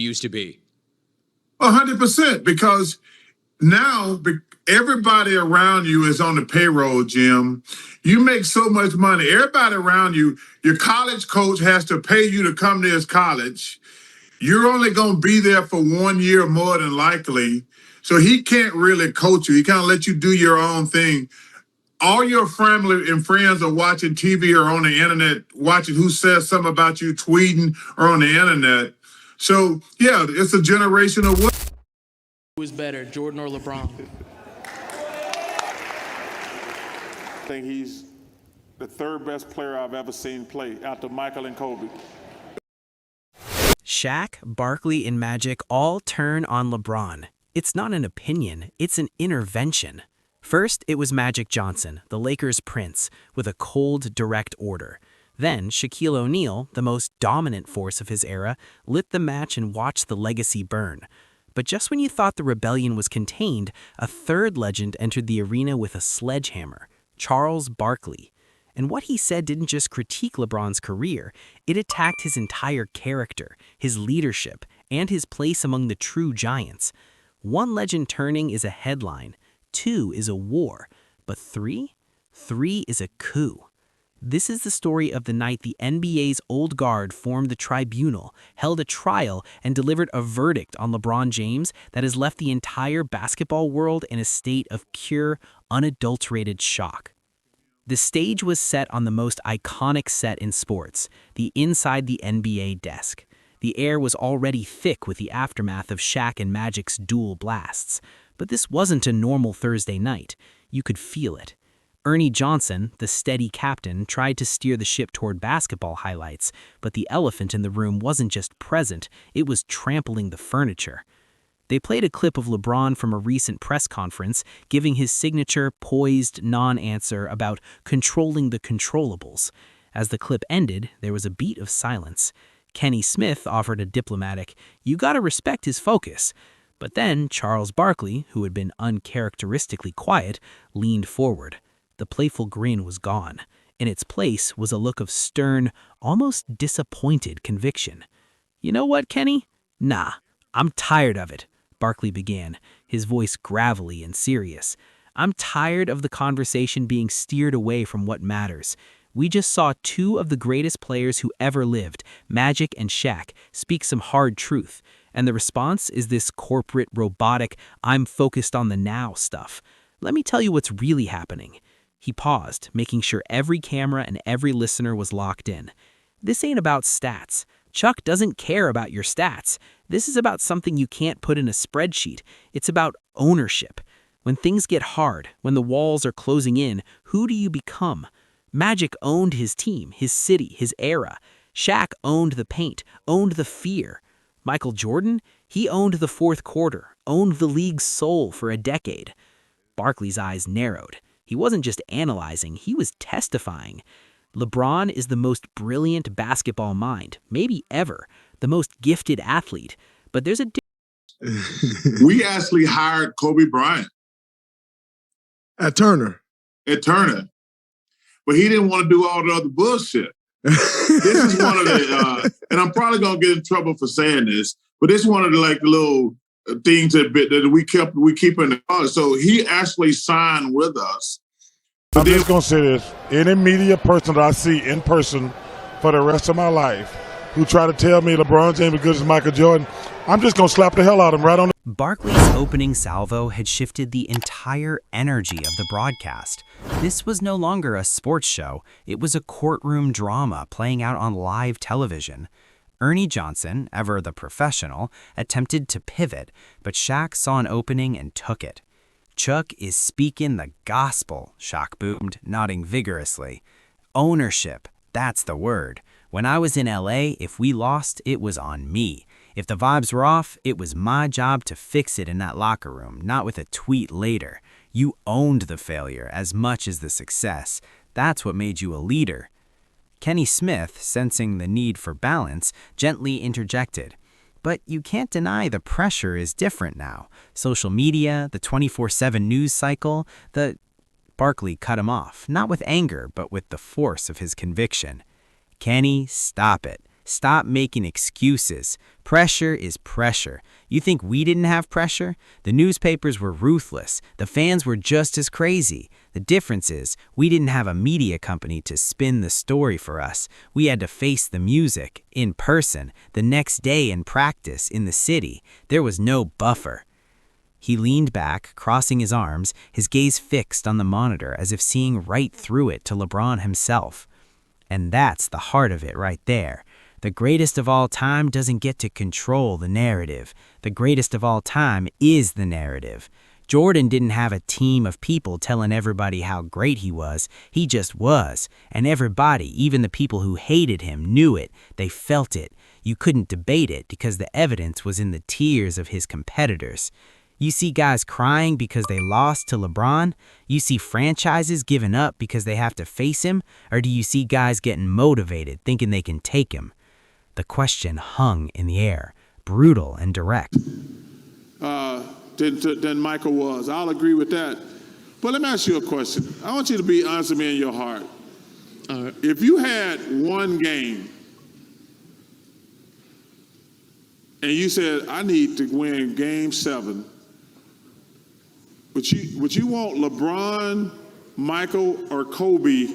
used to be. 100%, because now everybody around you is on the payroll, Jim. You make so much money. Everybody around you, your college coach has to pay you to come to his college. You're only going to be there for 1 year more than likely. So he can't really coach you. He kind of let you do your own thing. All your family and friends are watching TV or on the internet, watching who says something about you, tweeting or on the internet. So, yeah, it's a generational. Who is better, Jordan or LeBron? I think he's the third best player I've ever seen play after Michael and Kobe. Shaq, Barkley, and Magic all turn on LeBron. It's not an opinion, it's an intervention. First, it was Magic Johnson, the Lakers' prince, with a cold, direct order. Then, Shaquille O'Neal, the most dominant force of his era, lit the match and watched the legacy burn. But just when you thought the rebellion was contained, a third legend entered the arena with a sledgehammer, Charles Barkley. And what he said didn't just critique LeBron's career, it attacked his entire character, his leadership, and his place among the true giants. One legend turning is a headline, 2 is a war, but 3 is a coup. This is the story of the night the NBA's old guard formed the tribunal, held a trial, and delivered a verdict on LeBron James that has left the entire basketball world in a state of pure, unadulterated shock. The stage was set on the most iconic set in sports, the inside the NBA desk. The air was already thick with the aftermath of Shaq and Magic's dual blasts. But this wasn't a normal Thursday night. You could feel it. Ernie Johnson, the steady captain, tried to steer the ship toward basketball highlights, but the elephant in the room wasn't just present, it was trampling the furniture. They played a clip of LeBron from a recent press conference, giving his signature, poised non-answer about controlling the controllables. As the clip ended, there was a beat of silence. Kenny Smith offered a diplomatic, "You gotta respect his focus." But then Charles Barkley, who had been uncharacteristically quiet, leaned forward. The playful grin was gone. In its place was a look of stern, almost disappointed conviction. "You know what, Kenny? Nah, I'm tired of it," Barkley began, his voice gravelly and serious. "I'm tired of the conversation being steered away from what matters. We just saw 2 of the greatest players who ever lived, Magic and Shaq, speak some hard truth. And the response is this corporate, robotic, I'm focused on the now stuff. Let me tell you what's really happening." He paused, making sure every camera and every listener was locked in. "This ain't about stats. Chuck doesn't care about your stats. This is about something you can't put in a spreadsheet. It's about ownership. When things get hard, when the walls are closing in, who do you become? Magic owned his team, his city, his era. Shaq owned the paint, owned the fear. Michael Jordan, he owned the fourth quarter, owned the league's soul for a decade." Barkley's eyes narrowed. He wasn't just analyzing, he was testifying. LeBron is the most brilliant basketball mind, maybe ever, the most gifted athlete. But there's a We actually hired Kobe Bryant At Turner. But he didn't want to do all the other bullshit. This is one of the, and I'm probably gonna get in trouble for saying this, but this is one of the little things that we keep in the car. So he actually signed with us. I'm just gonna say this: any media person that I see in person for the rest of my life who try to tell me LeBron James is good as Michael Jordan, I'm just gonna slap the hell out of him right on. Barkley's opening salvo had shifted the entire energy of the broadcast. This was no longer a sports show, it was a courtroom drama playing out on live television. Ernie Johnson, ever the professional, attempted to pivot, but Shaq saw an opening and took it. "Chuck is speaking the gospel," Shaq boomed, nodding vigorously. "Ownership, that's the word. When I was in LA, if we lost, it was on me. If the vibes were off, it was my job to fix it in that locker room, not with a tweet later. You owned the failure as much as the success. That's what made you a leader." Kenny Smith, sensing the need for balance, gently interjected. "But you can't deny the pressure is different now. Social media, the 24/7 news cycle, the—" Barkley cut him off, not with anger, but with the force of his conviction. "Kenny, stop it. Stop making excuses. Pressure is pressure. You think we didn't have pressure? The newspapers were ruthless. The fans were just as crazy. The difference is, we didn't have a media company to spin the story for us. We had to face the music, in person, the next day in practice, in the city. There was no buffer. He leaned back, crossing his arms, his gaze fixed on the monitor as if seeing right through it to LeBron himself. And that's the heart of it right there. The greatest of all time doesn't get to control the narrative. The greatest of all time is the narrative. Jordan didn't have a team of people telling everybody how great he was. He just was. And everybody, even the people who hated him, knew it. They felt it. You couldn't debate it because the evidence was in the tears of his competitors. You see guys crying because they lost to LeBron? You see franchises giving up because they have to face him? Or do you see guys getting motivated, thinking they can take him? The question hung in the air, brutal and direct. Than Michael was. I'll agree with that. But let me ask you a question. I want you to be honest with me in your heart. If you had one game and you said, I need to win game 7, would you want LeBron, Michael, or Kobe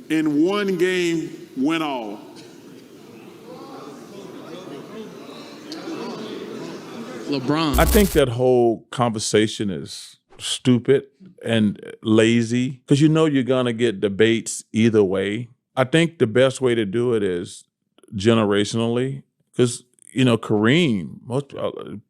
in one game win all? LeBron. I think that whole conversation is stupid and lazy because you're going to get debates either way. I think the best way to do it is generationally because, Kareem,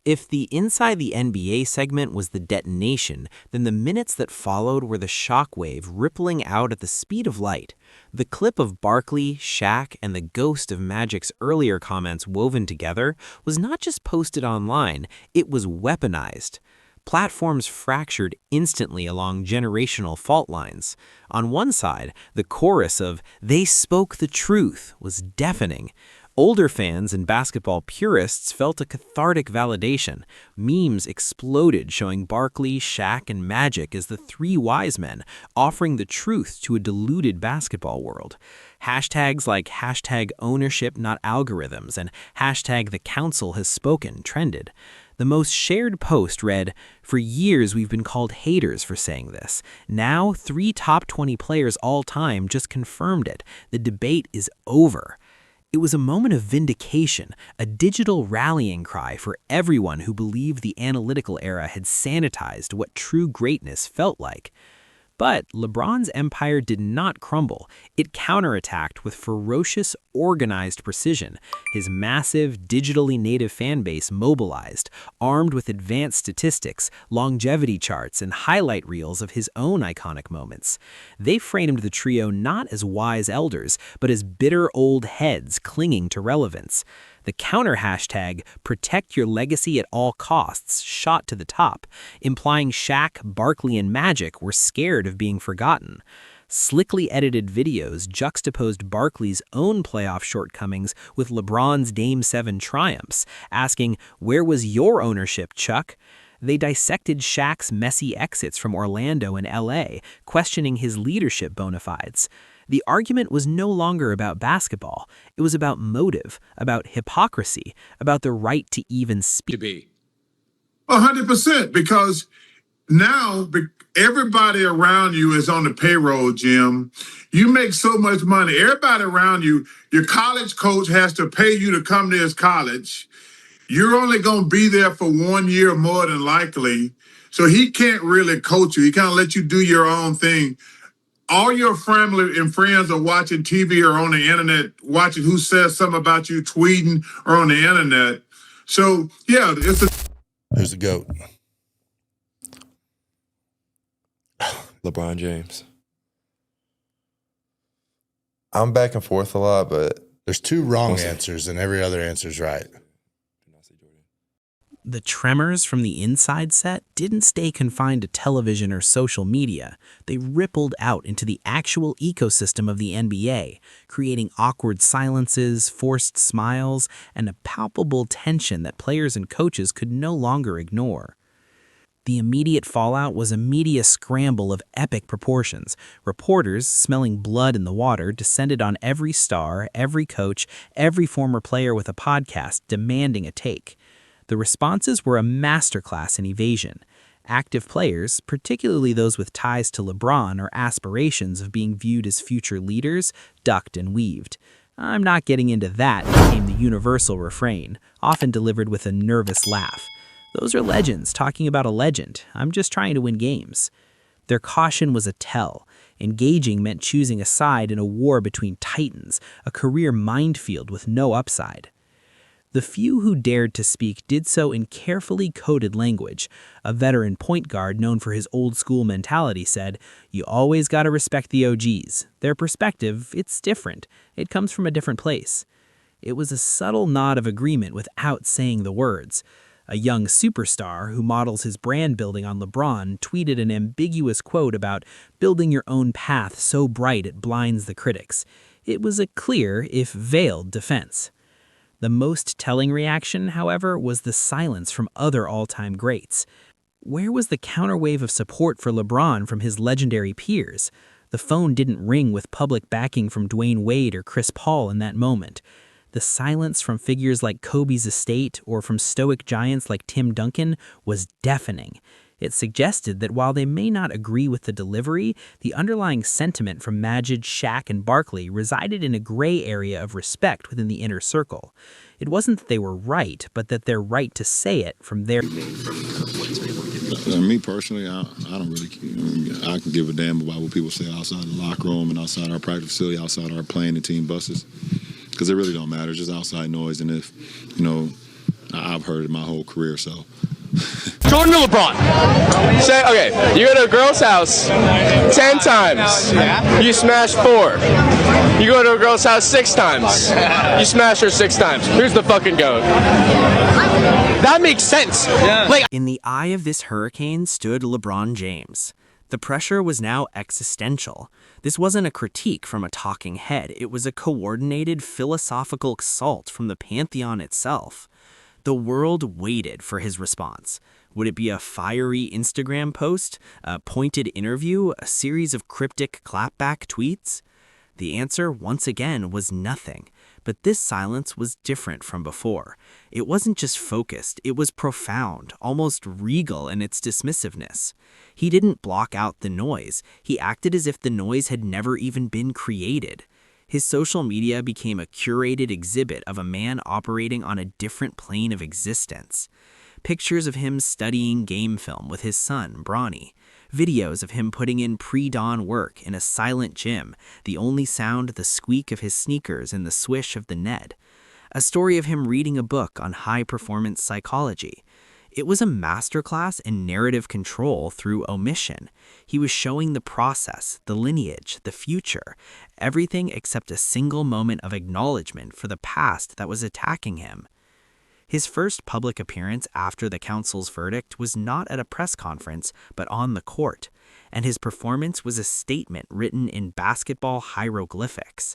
If the Inside the NBA segment was the detonation, then the minutes that followed were the shockwave rippling out at the speed of light. The clip of Barkley, Shaq, and the ghost of Magic's earlier comments woven together was not just posted online, it was weaponized. Platforms fractured instantly along generational fault lines. On one side, the chorus of "They spoke the truth" was deafening. Older fans and basketball purists felt a cathartic validation. Memes exploded showing Barkley, Shaq, and Magic as the three wise men, offering the truth to a deluded basketball world. Hashtags like #ownership not algorithms and #the council has spoken trended. The most shared post read, "For years we've been called haters for saying this. Now 3 top 20 players all time just confirmed it. The debate is over." It was a moment of vindication, a digital rallying cry for everyone who believed the analytical era had sanitized what true greatness felt like. But LeBron's empire did not crumble. It counterattacked with ferocious, organized precision. His massive, digitally native fan base mobilized, armed with advanced statistics, longevity charts, and highlight reels of his own iconic moments. They framed the trio not as wise elders, but as bitter old heads clinging to relevance. The counter hashtag, "Protect Your Legacy at All Costs," shot to the top, implying Shaq, Barkley, and Magic were scared of being forgotten. Slickly edited videos juxtaposed Barkley's own playoff shortcomings with LeBron's Game 7 triumphs, asking, "Where was your ownership, Chuck?" They dissected Shaq's messy exits from Orlando and LA, questioning his leadership bona fides. The argument was no longer about basketball. It was about motive, about hypocrisy, about the right to even speak. 100%, because now everybody around you is on the payroll, Jim. You make so much money. Everybody around you, your college coach has to pay you to come to his college. You're only going to be there for 1 year more than likely. So he can't really coach you. He kind of let you do your own thing. All your family and friends are watching TV or on the internet, watching who says something about you, tweeting or on the internet. So, yeah, Who's the GOAT? LeBron James. I'm back and forth a lot, but there's 2 wrong answers and every other answer's right. The tremors from the inside set didn't stay confined to television or social media. They rippled out into the actual ecosystem of the NBA, creating awkward silences, forced smiles, and a palpable tension that players and coaches could no longer ignore. The immediate fallout was a media scramble of epic proportions. Reporters, smelling blood in the water, descended on every star, every coach, every former player with a podcast, demanding a take. The responses were a masterclass in evasion. Active players, particularly those with ties to LeBron or aspirations of being viewed as future leaders, ducked and weaved. "I'm not getting into that," became the universal refrain, often delivered with a nervous laugh. "Those are legends talking about a legend. I'm just trying to win games." Their caution was a tell. Engaging meant choosing a side in a war between titans, a career minefield with no upside. The few who dared to speak did so in carefully coded language. A veteran point guard known for his old-school mentality said, "You always gotta respect the OGs. Their perspective, it's different. It comes from a different place." It was a subtle nod of agreement without saying the words. A young superstar who models his brand building on LeBron tweeted an ambiguous quote about building your own path so bright it blinds the critics. It was a clear, if veiled, defense. The most telling reaction, however, was the silence from other all-time greats. Where was the counterwave of support for LeBron from his legendary peers? The phone didn't ring with public backing from Dwayne Wade or Chris Paul in that moment. The silence from figures like Kobe's estate or from stoic giants like Tim Duncan was deafening. It suggested that while they may not agree with the delivery, the underlying sentiment from Magic, Shaq, and Barkley resided in a gray area of respect within the inner circle. It wasn't that they were right, but that they're right to say it from their... Me personally, I don't really care. I can give a damn about what people say outside the locker room and outside our practice facility, outside our plane and team buses, because it really don't matter. It's just outside noise, and if, I've heard it my whole career, so... Jordan to LeBron. Say, okay, you go to a girl's house 10 times. You smash 4. You go to a girl's house 6 times. You smash her 6 times. Who's the fucking GOAT? That makes sense. In the eye of this hurricane stood LeBron James. The pressure was now existential. This wasn't a critique from a talking head. It was a coordinated philosophical assault from the pantheon itself. The world waited for his response. Would it be a fiery Instagram post, a pointed interview, a series of cryptic clapback tweets? The answer, once again, was nothing. But this silence was different from before. It wasn't just focused, it was profound, almost regal in its dismissiveness. He didn't block out the noise. He acted as if the noise had never even been created. His social media became a curated exhibit of a man operating on a different plane of existence. Pictures of him studying game film with his son, Bronny. Videos of him putting in pre-dawn work in a silent gym, the only sound the squeak of his sneakers and the swish of the net. A story of him reading a book on high-performance psychology. It was a masterclass in narrative control through omission. He was showing the process, the lineage, the future, everything except a single moment of acknowledgement for the past that was attacking him. His first public appearance after the council's verdict was not at a press conference, but on the court, and his performance was a statement written in basketball hieroglyphics.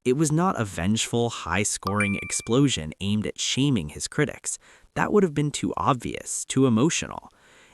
It was not a vengeful, high-scoring explosion aimed at shaming his critics. That would have been too obvious, too emotional.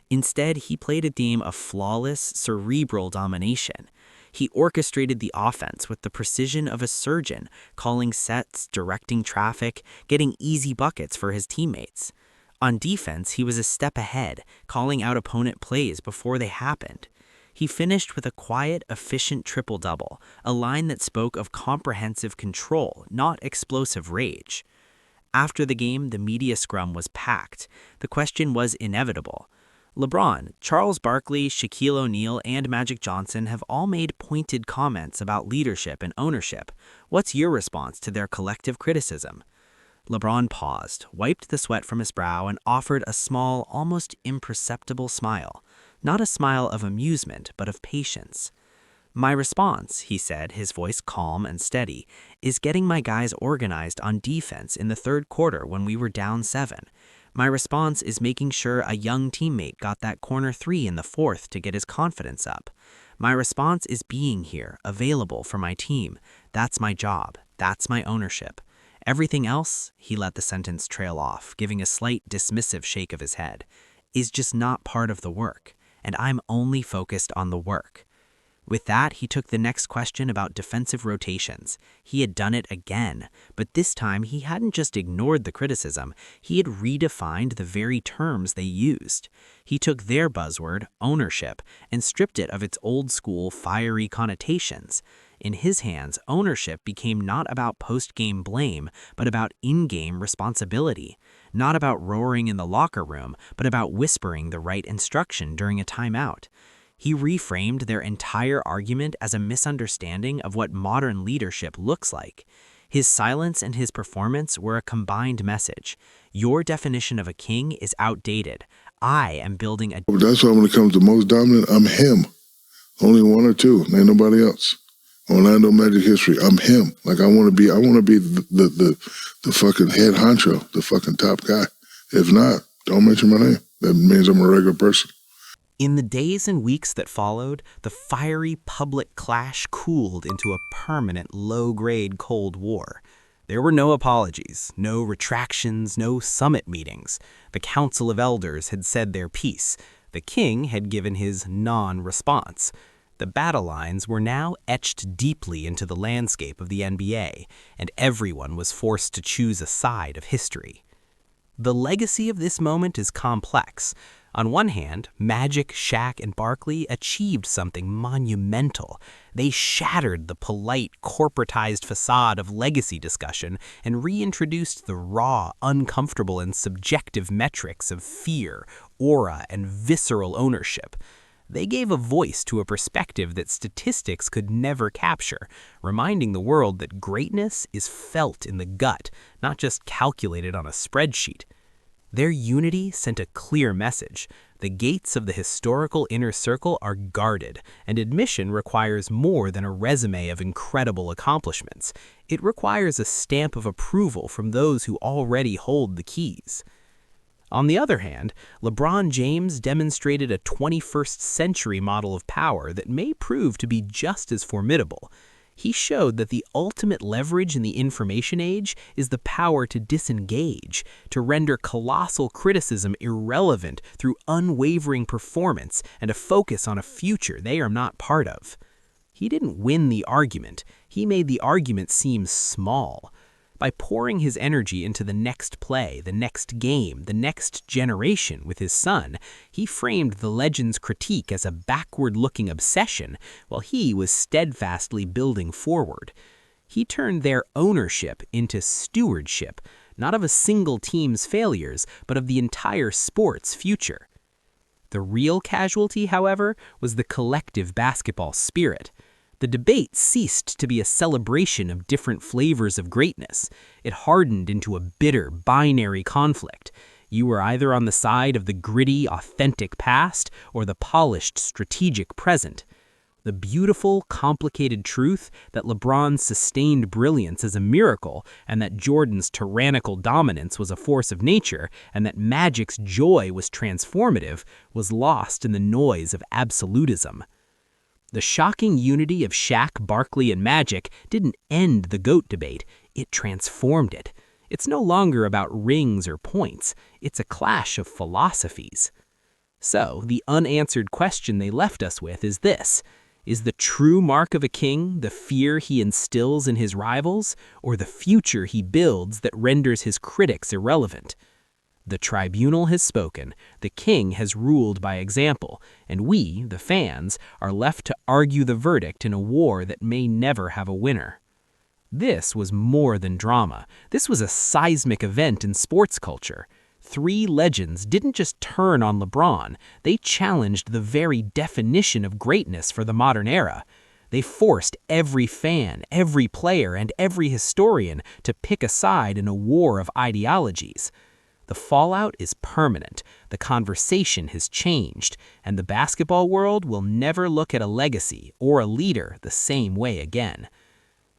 Instead, he played a game of flawless, cerebral domination. He orchestrated the offense with the precision of a surgeon, calling sets, directing traffic, getting easy buckets for his teammates. On defense, he was a step ahead, calling out opponent plays before they happened. He finished with a quiet, efficient triple-double, a line that spoke of comprehensive control, not explosive rage. After the game, the media scrum was packed. The question was inevitable. LeBron, Charles Barkley, Shaquille O'Neal, and Magic Johnson have all made pointed comments about leadership and ownership. What's your response to their collective criticism? LeBron paused, wiped the sweat from his brow, and offered a small, almost imperceptible smile. Not a smile of amusement, but of patience. "My response," he said, his voice calm and steady, "is getting my guys organized on defense in the third quarter when we were down 7. My response is making sure a young teammate got that corner 3 in the fourth to get his confidence up. My response is being here, available for my team. That's my job. That's my ownership. Everything else," he let the sentence trail off, giving a slight dismissive shake of his head. is just not part of the work, and I'm only focused on the work. With that, he took the next question about defensive rotations. He had done it again, but this time he hadn't just ignored the criticism, he had redefined the very terms they used. He took their buzzword, ownership, and stripped it of its old-school, fiery connotations. In his hands, ownership became not about post-game blame, but about in-game responsibility. Not about roaring in the locker room, but about whispering the right instruction during a timeout. He reframed their entire argument as a misunderstanding of what modern leadership looks like. His silence and his performance were a combined message. Your definition of a king is outdated. I am building a... That's why when it comes to most dominant, I'm him. Only one or two, ain't nobody else. Orlando Magic history, I'm him. Like I want to be the fucking head honcho, the fucking top guy. If not, don't mention my name. That means I'm a regular person. In the days and weeks that followed, the fiery public clash cooled into a permanent low-grade Cold War. There were no apologies, no retractions, no summit meetings. The Council of Elders had said their piece. The king had given his non-response. The battle lines were now etched deeply into the landscape of the NBA, and everyone was forced to choose a side of history. The legacy of this moment is complex. On one hand, Magic, Shaq, and Barkley achieved something monumental. They shattered the polite, corporatized facade of legacy discussion and reintroduced the raw, uncomfortable, and subjective metrics of fear, aura, and visceral ownership. They gave a voice to a perspective that statistics could never capture, reminding the world that greatness is felt in the gut, not just calculated on a spreadsheet. Their unity sent a clear message. The gates of the historical inner circle are guarded, and admission requires more than a resume of incredible accomplishments. It requires a stamp of approval from those who already hold the keys. On the other hand, LeBron James demonstrated a 21st century model of power that may prove to be just as formidable. He showed that the ultimate leverage in the information age is the power to disengage, to render colossal criticism irrelevant through unwavering performance and a focus on a future they are not part of. He didn't win the argument, he made the argument seem small. By pouring his energy into the next play, the next game, the next generation with his son, he framed the legend's critique as a backward-looking obsession, while he was steadfastly building forward. He turned their ownership into stewardship, not of a single team's failures, but of the entire sport's future. The real casualty, however, was the collective basketball spirit. The debate ceased to be a celebration of different flavors of greatness. It hardened into a bitter, binary conflict. You were either on the side of the gritty, authentic past or the polished, strategic present. The beautiful, complicated truth that LeBron's sustained brilliance is a miracle, and that Jordan's tyrannical dominance was a force of nature, and that Magic's joy was transformative, was lost in the noise of absolutism. The shocking unity of Shaq, Barkley, and Magic didn't end the GOAT debate, it transformed it. It's no longer about rings or points, it's a clash of philosophies. So, the unanswered question they left us with is this: is the true mark of a king the fear he instills in his rivals, or the future he builds that renders his critics irrelevant? The tribunal has spoken, the king has ruled by example, and we, the fans, are left to argue the verdict in a war that may never have a winner. This was more than drama. This was a seismic event in sports culture. Three legends didn't just turn on LeBron, they challenged the very definition of greatness for the modern era. They forced every fan, every player, and every historian to pick a side in a war of ideologies. The fallout is permanent, the conversation has changed, and the basketball world will never look at a legacy or a leader the same way again.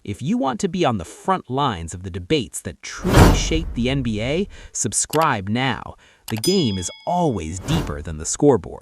If you want to be on the front lines of the debates that truly shape the NBA, subscribe now. The game is always deeper than the scoreboard.